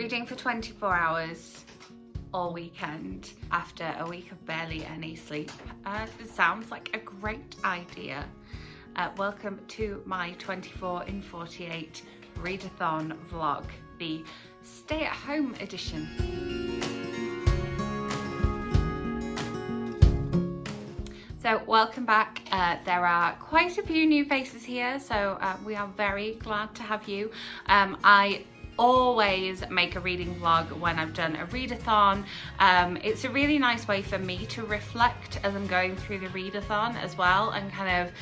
reading for 24 hours all weekend after a week of barely any sleep. It sounds like a great idea. Welcome to my 24 in 48 readathon vlog, the Stay At Home edition. So welcome back. There are quite a few new faces here, so we are very glad to have you. I always make a reading vlog when I've done a readathon. It's a really nice way for me to reflect as I'm going through the readathon as well, and kind of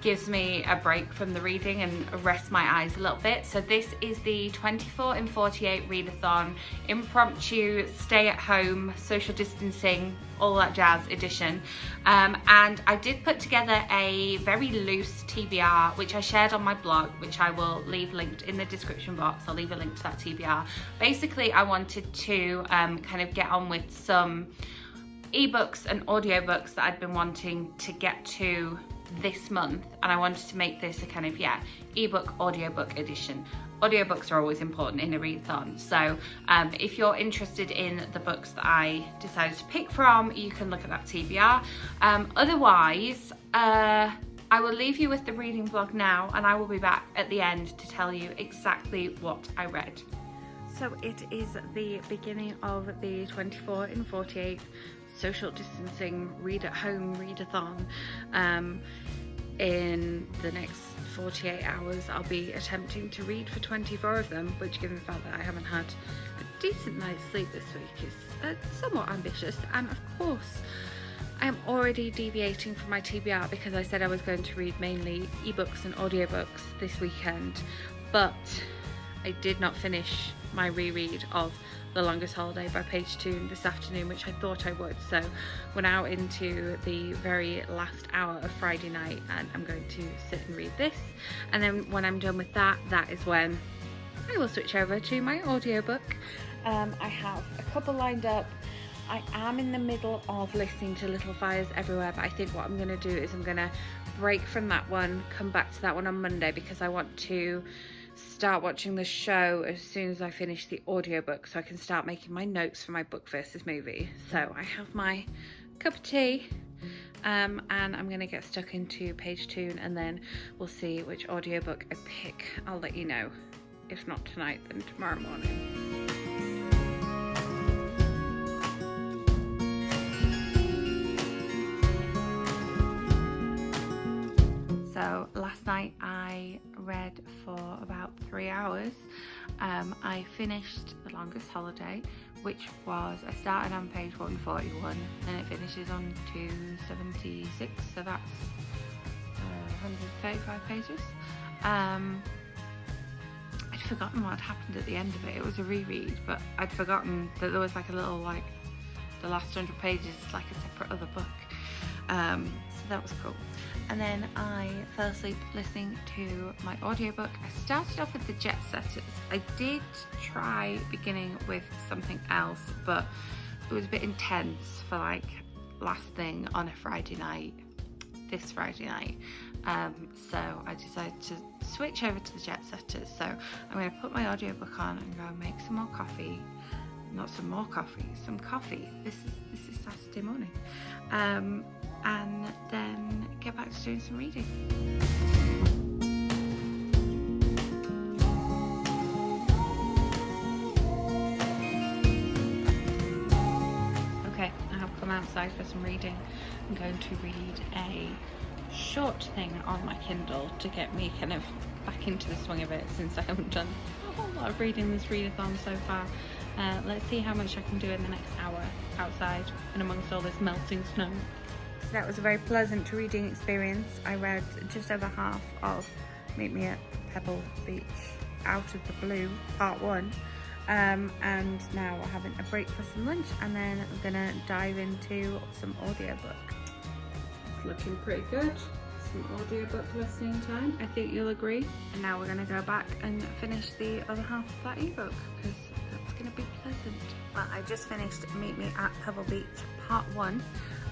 gives me a break from the reading and rest my eyes a little bit. So this is the 24 in 48 readathon, impromptu, stay at home, social distancing, all that jazz edition. And I did put together a very loose TBR, which I shared on my blog, which I will leave linked in the description box. I'll leave a link to that TBR. Basically, I wanted to kind of get on with some ebooks and audiobooks that I'd been wanting to get to this month, and I wanted to make this a kind of ebook audiobook edition. Audiobooks are always important in a readathon, so if you're interested in the books that I decided to pick from, you can look at that TBR. Otherwise, I will leave you with the reading vlog now, and I will be back at the end to tell you exactly what I read. So it is the beginning of the 24 in 48 social distancing read at home readathon. In the next 48 hours I'll be attempting to read for 24 of them, which, given the fact that I haven't had a decent night's sleep this week, is somewhat ambitious. And of course I am already deviating from my TBR because I said I was going to read mainly ebooks and audiobooks this weekend, but I did not finish my reread of The Longest Holiday by Page 2 this afternoon, which I thought I would. So we're now into the very last hour of Friday night, and I'm going to sit and read this. And then when I'm done with that, that is when I will switch over to my audiobook. I have a couple lined up. I am in the middle of listening to Little Fires Everywhere, but I think what I'm going to do is I'm going to break from that one, come back to that one on Monday, because I want to start watching the show as soon as I finish the audiobook, so I can start making my notes for my book versus movie. So I have my cup of tea, and I'm going to get stuck into Page 2, and then we'll see which audiobook I pick. I'll let you know, if not tonight, then tomorrow morning. So last night I read for about 3 hours. I finished The Longest Holiday, which was, I started on page 141 and it finishes on 276, so that's 135 pages. I'd forgotten what had happened at the end of it. It was a reread, but I'd forgotten that there was like a little, like, the last 100 pages is like a separate other book. So that was cool. And then I fell asleep listening to my audiobook. I started off with The Jet Setters. I did try beginning with something else, but it was a bit intense for like last thing on a Friday night, this Friday night. So I decided to switch over to The Jet Setters. So I'm going to put my audiobook on and go make some more coffee. Not some more coffee, some coffee. This is Saturday morning. And then get back to doing some reading. Okay, I have come outside for some reading. I'm going to read a short thing on my Kindle to get me kind of back into the swing of it, since I haven't done a whole lot of reading this readathon so far. Let's see how much I can do in the next hour outside and amongst all this melting snow. So that was a very pleasant reading experience. I read just over half of Meet Me at Pebble Beach Out of the Blue Part 1, and now we're having a break for some lunch, and then I'm gonna dive into some audiobook. It's looking pretty good. Some audiobook listening time, I think you'll agree. And now we're gonna go back and finish the other half of that ebook, because that's gonna be pleasant. Well, I just finished Meet Me at Pebble Beach Part 1.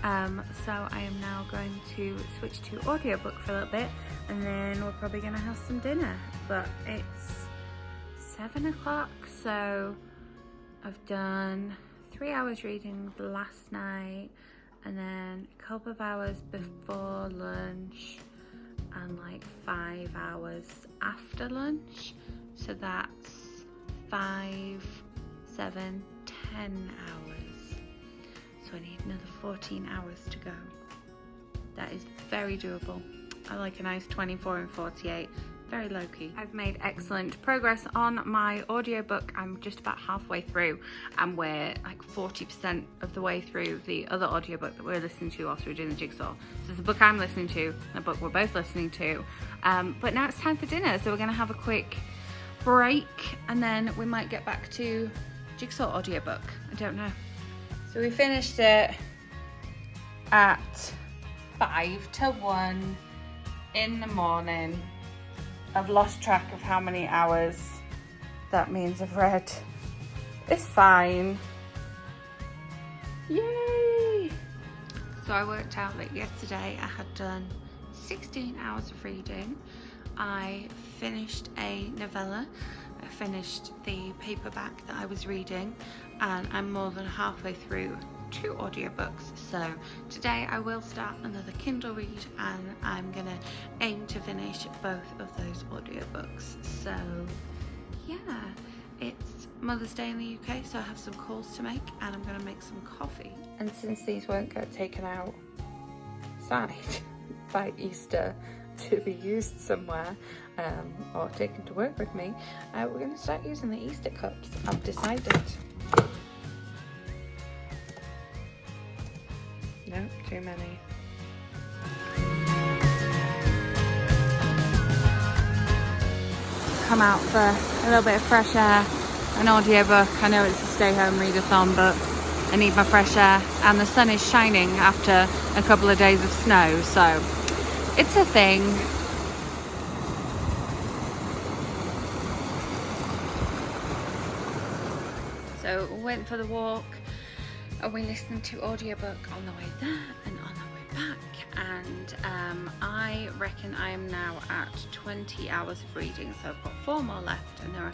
So I am now going to switch to audiobook for a little bit, and then we're probably going to have some dinner. But it's 7 o'clock, so I've done 3 hours reading last night, and then a couple of hours before lunch, and like 5 hours after lunch. So that's 5, 7, 10 hours. So I need another 14 hours to go. That is very doable. I like a nice 24 and 48. Very low-key. I've made excellent progress on my audiobook. I'm just about halfway through, and we're like 40% of the way through the other audiobook that we're listening to whilst we're doing the jigsaw. So the book I'm listening to, the book we're both listening to. But now it's time for dinner, so we're gonna have a quick break, and then we might get back to jigsaw audiobook. I don't know. So we finished it at 5 to 1 in the morning. I've lost track of how many hours that means I've read. It's fine. Yay! So I worked out that yesterday I had done 16 hours of reading. I finished a novella. I finished the paperback that I was reading, and I'm more than halfway through 2 audiobooks. So today I will start another Kindle read, and I'm gonna aim to finish both of those audiobooks. So yeah, it's Mother's Day in the UK, so I have some calls to make, and I'm gonna make some coffee. And since these won't get taken outside by Easter to be used somewhere or taken to work with me, we're going to start using the Easter cups. I've decided. No, too many. Come out for a little bit of fresh air, an audiobook. I know it's a Stay Home Readathon, but I need my fresh air, and the sun is shining after a couple of days of snow, so it's a thing. So we went for the walk, and we listened to audiobook on the way there and on the way back, and I reckon I am now at 20 hours of reading, so I've got 4 more left, and there are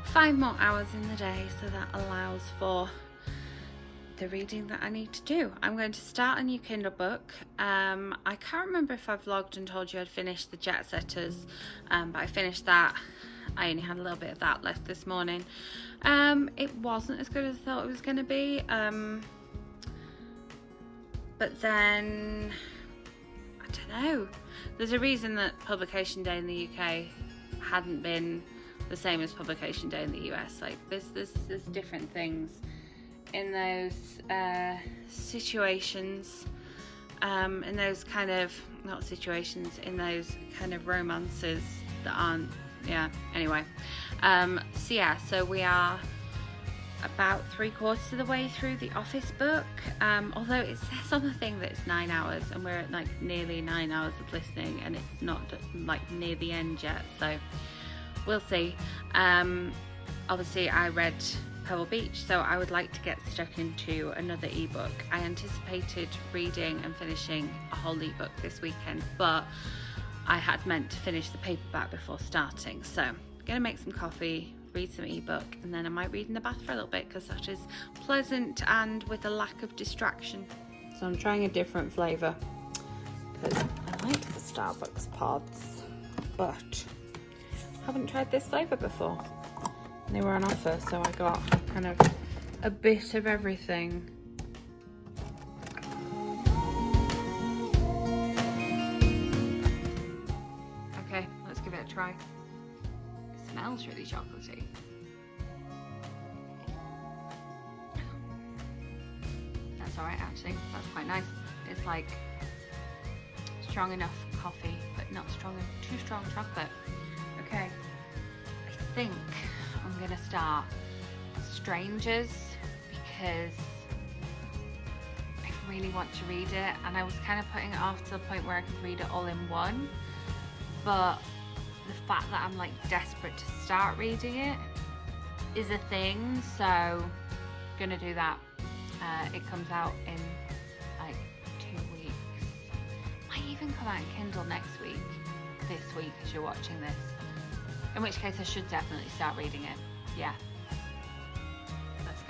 5 more hours in the day, so that allows for the reading that I need to do. I'm going to start a new Kindle book. I can't remember if I vlogged and told you I'd finished the Jet Setters, but I finished that. I only had a little bit of that left this morning. It wasn't as good as I thought it was going to be, but then I don't know. There's a reason that publication day in the UK hadn't been the same as publication day in the US. Like there's different things in those situations, in those kind of, not situations, in those kind of romances that aren't, yeah, anyway. So yeah, so we are about 3/4 of the way through the Office book, although it says on the thing that it's 9 hours, and we're at like nearly 9 hours of listening, and it's not like near the end yet, so we'll see. Obviously I read Pebble Beach, so I would like to get stuck into another ebook. I anticipated reading and finishing a whole ebook this weekend, but I had meant to finish the paperback before starting. So I'm gonna make some coffee, read some ebook, and then I might read in the bath for a little bit, because that is pleasant and with a lack of distraction. So I'm trying a different flavour, because I like the Starbucks pods, but haven't tried this flavour before. They were on offer, so I got kind of a bit of everything. Okay, let's give it a try. It smells really chocolatey. That's alright actually, that's quite nice. It's like strong enough coffee, but not too strong chocolate. Okay, I think I'm gonna start Strangers, because I really want to read it, and I was kind of putting it off to the point where I could read it all in one, but the fact that I'm like desperate to start reading it is a thing, so I'm gonna do that. It comes out in like 2 weeks. Might even come out in Kindle next week, this week as you're watching this. In which case I should definitely start reading it. Yeah. Let's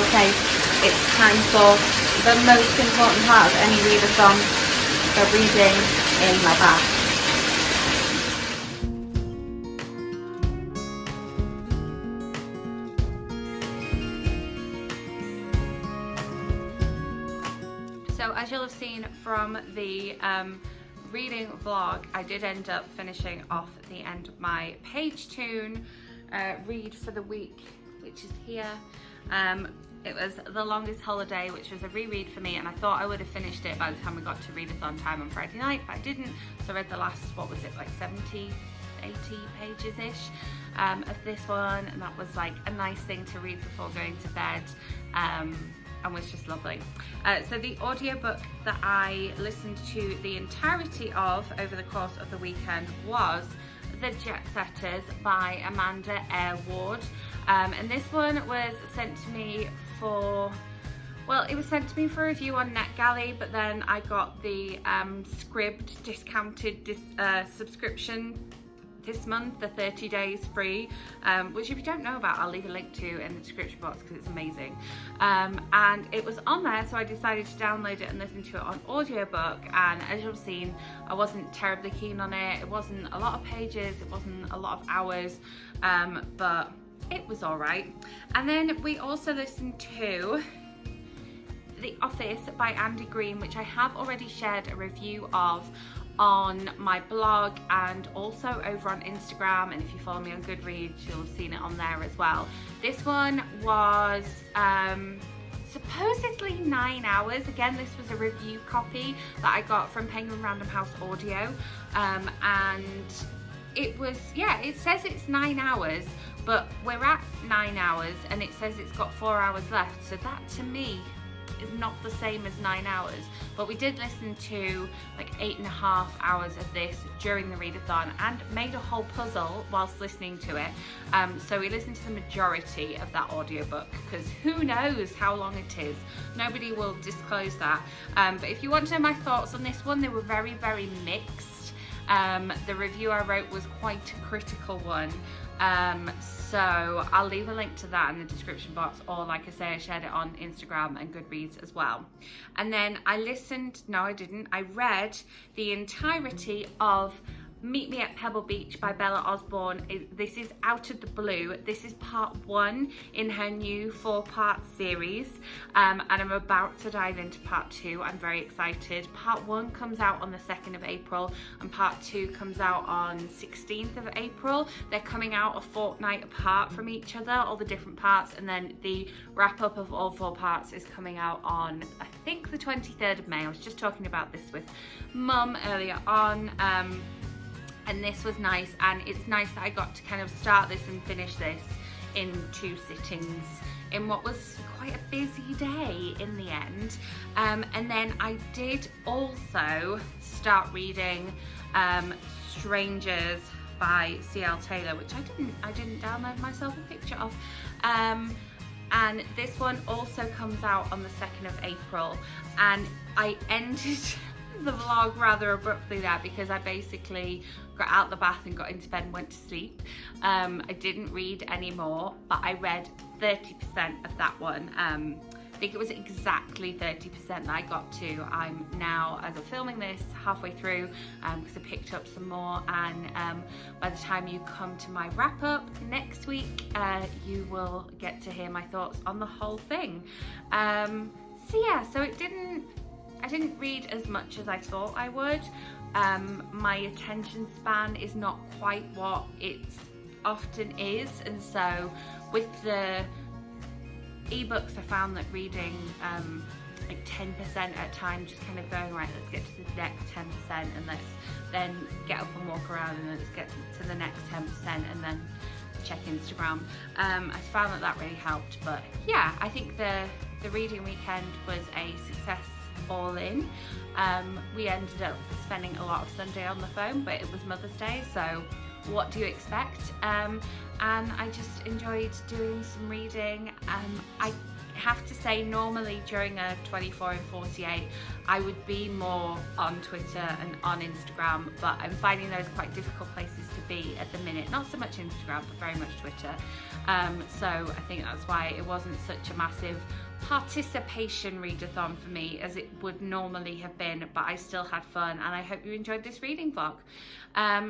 Okay, it's time for the most important part of any readathon, the reading in my bath. So as you'll have seen from the reading vlog, I did end up finishing off the end of my page tune read for the week, which is here. It was The Longest Holiday, which was a reread for me, and I thought I would have finished it by the time we got to readathon time on Friday night, but I didn't. So I read the last, what was it, like 70, 80 pages-ish of this one, and that was like a nice thing to read before going to bed. And was just lovely. So the audiobook that I listened to the entirety of over the course of the weekend was The Jet Setters by Amanda Airward. And this one was sent to me for, well, it was sent to me for review on NetGalley, but then I got the Scribd discounted subscription this month, the 30 days free, which if you don't know about, I'll leave a link to in the description box because it's amazing. And it was on there, so I decided to download it and listen to it on audiobook, and as you've seen, I wasn't terribly keen on it. It wasn't a lot of pages, it wasn't a lot of hours, but it was all right. And then we also listened to The Office by Andy Green, which I have already shared a review of on my blog and also over on Instagram, and if you follow me on Goodreads you'll have seen it on there as well. This one was supposedly 9 hours. Again, this was a review copy that I got from Penguin Random House Audio, and it was, yeah, it says it's 9 hours, but we're at 9 hours and it says it's got 4 hours left, so that to me is not the same as 9 hours. But we did listen to like 8.5 hours of this during the readathon and made a whole puzzle whilst listening to it. So we listened to the majority of that audiobook, because who knows how long it is. Nobody will disclose that. But if you want to know my thoughts on this one, they were very, very mixed. The review I wrote was quite a critical one. So I'll leave a link to that in the description box, or like I say, I shared it on Instagram and Goodreads as well. And then I read the entirety of Meet Me at Pebble Beach by Bella Osborne. This is Out of the Blue. This is part 1 in her new 4-part series, and I'm about to dive into part 2. I'm very excited. Part 1 comes out on the 2nd of April and part 2 comes out on 16th of April. They're coming out a fortnight apart from each other, all the different parts, and then the wrap up of all 4 parts is coming out on, I think, the 23rd of May. I was just talking about this with Mum earlier on. And this was nice, and it's nice that I got to kind of start this and finish this in 2 sittings in what was quite a busy day in the end. And then I did also start reading Strangers by C.L. Taylor, which I didn't download myself a picture of. And this one also comes out on the 2nd of April, and I ended the vlog rather abruptly there because I basically got out the bath and got into bed and went to sleep. I didn't read anymore, but I read 30% of that one. I think it was exactly 30% that I got to. I'm now, as I'm filming this, halfway through because I picked up some more, and by the time you come to my wrap up next week, you will get to hear my thoughts on the whole thing. So yeah, so I didn't read as much as I thought I would. My attention span is not quite what it often is, and so with the ebooks I found that reading like 10% at a time, just kind of going, right, let's get to the next 10% and let's then get up and walk around and let's get to the next 10% and then check Instagram. I found that really helped. But yeah, I think the reading weekend was a success all in. We ended up spending a lot of Sunday on the phone, but it was Mother's Day, so what do you expect? And I just enjoyed doing some reading. have to say, normally during a 24 and 48, I would be more on Twitter and on Instagram, but I'm finding those quite difficult places to be at the minute. Not so much Instagram, but very much Twitter. So I think that's why it wasn't such a massive participation readathon for me as it would normally have been, but I still had fun, and I hope you enjoyed this reading vlog.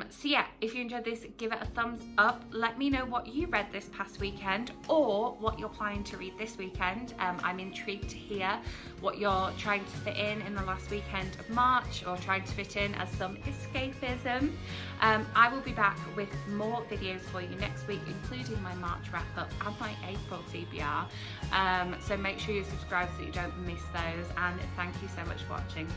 So yeah, if you enjoyed this, give it a thumbs up. Let me know what you read this past weekend or what you're planning to read this weekend. I'm intrigued to hear what you're trying to fit in the last weekend of March, or trying to fit in as some escapism. I will be back with more videos for you next week, including my March wrap up and my April TBR. So make sure you subscribe so you don't miss those, and thank you so much for watching.